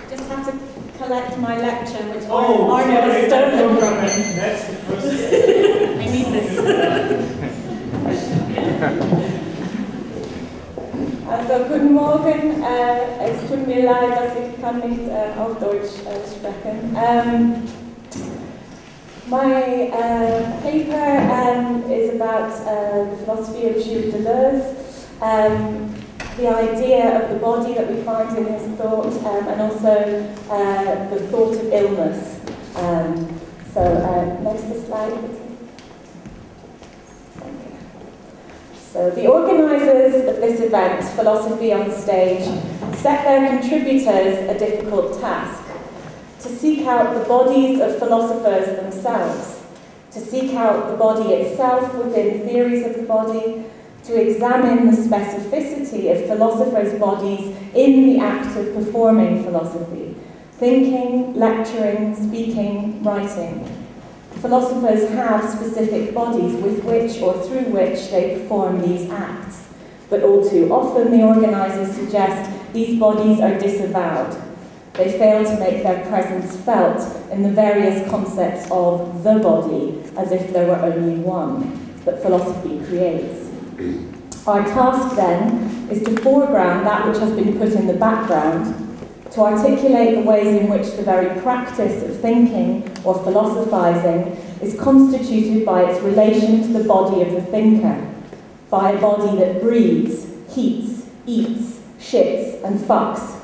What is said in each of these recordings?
Just have to collect my lecture, which Arno has stolen from me. That's the first step. I need this. Also, guten Morgen. Es tut mir leid, dass ich kann nicht auf Deutsch sprechen. My paper is about the philosophy of Gilles Deleuze. The idea of the body that we find in his thought, and also the thought of illness. Next slide, please. Thank you. So the organisers of this event, Philosophy on Stage, set their contributors a difficult task: to seek out the bodies of philosophers themselves, to seek out the body itself within theories of the body, to examine the specificity of philosophers' bodies in the act of performing philosophy, thinking, lecturing, speaking, writing. Philosophers have specific bodies with which or through which they perform these acts, but all too often the organisers suggest these bodies are disavowed. They fail to make their presence felt in the various concepts of the body, as if there were only one that philosophy creates. Our task, then, is to foreground that which has been put in the background, to articulate the ways in which the very practice of thinking or philosophizing is constituted by its relation to the body of the thinker, by a body that breathes, heats, eats, shits, and fucks,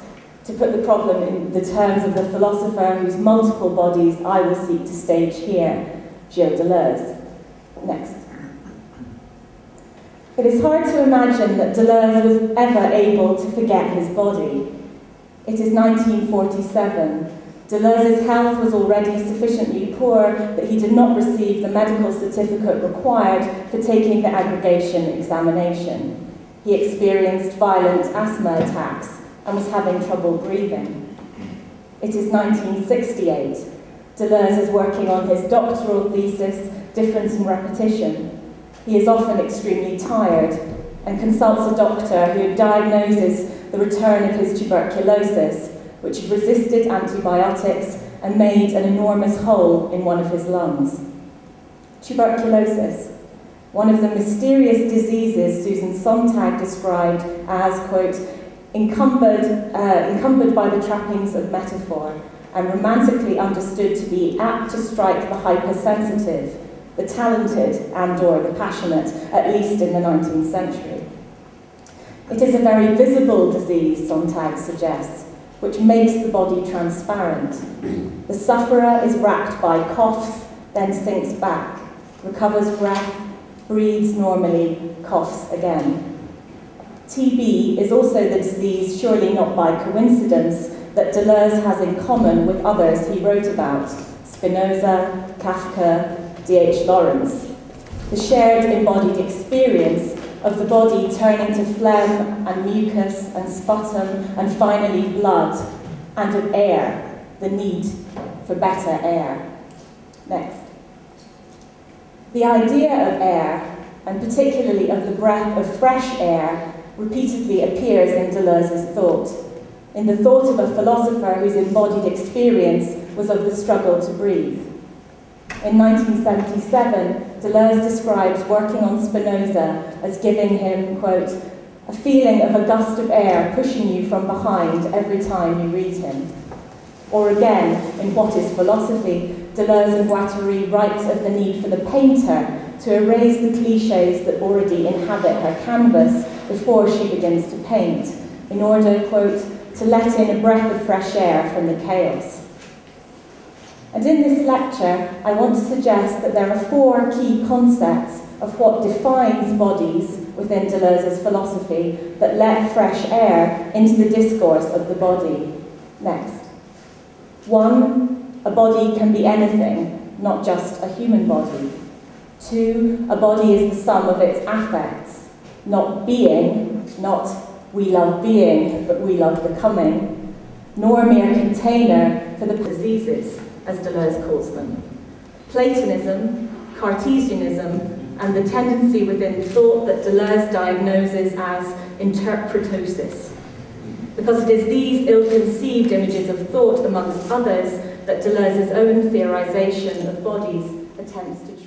to put the problem in the terms of the philosopher whose multiple bodies I will seek to stage here, Gilles Deleuze. Next. It is hard to imagine that Deleuze was ever able to forget his body. It is 1947. Deleuze's health was already sufficiently poor that he did not receive the medical certificate required for taking the aggregation examination. He experienced violent asthma attacks and was having trouble breathing. It is 1968. Deleuze is working on his doctoral thesis, Difference in Repetition. He is often extremely tired and consults a doctor who diagnoses the return of his tuberculosis, which had resisted antibiotics and made an enormous hole in one of his lungs. Tuberculosis, one of the mysterious diseases Susan Sontag described as, quote, encumbered by the trappings of metaphor and romantically understood to be apt to strike the hypersensitive, the talented and/or the passionate, at least in the 19th century. It is a very visible disease, Sontag suggests, which makes the body transparent. The sufferer is racked by coughs, then sinks back, recovers breath, breathes normally, coughs again. TB is also the disease, surely not by coincidence, that Deleuze has in common with others he wrote about, Spinoza, Kafka, D.H. Lawrence. The shared embodied experience of the body turning to phlegm and mucus and sputum and finally blood, and of air, the need for better air. Next. The idea of air, and particularly of the breath of fresh air, repeatedly appears in Deleuze's thought, in the thought of a philosopher whose embodied experience was of the struggle to breathe. In 1977, Deleuze describes working on Spinoza as giving him, quote, a feeling of a gust of air pushing you from behind every time you read him. Or again, in What is Philosophy, Deleuze and Guattari writes of the need for the painter to erase the cliches that already inhabit her canvas before she begins to paint, in order, quote, to let in a breath of fresh air from the chaos. And in this lecture, I want to suggest that there are 4 key concepts of what defines bodies within Deleuze's philosophy that let fresh air into the discourse of the body. Next. 1, a body can be anything, not just a human body. 2, a body is the sum of its affects, not being, not we love being, but we love becoming, nor a mere container for the diseases, as Deleuze calls them. Platonism, Cartesianism, and the tendency within thought that Deleuze diagnoses as interpretosis. Because it is these ill-conceived images of thought, amongst others, that Deleuze's own theorization of bodies attempts to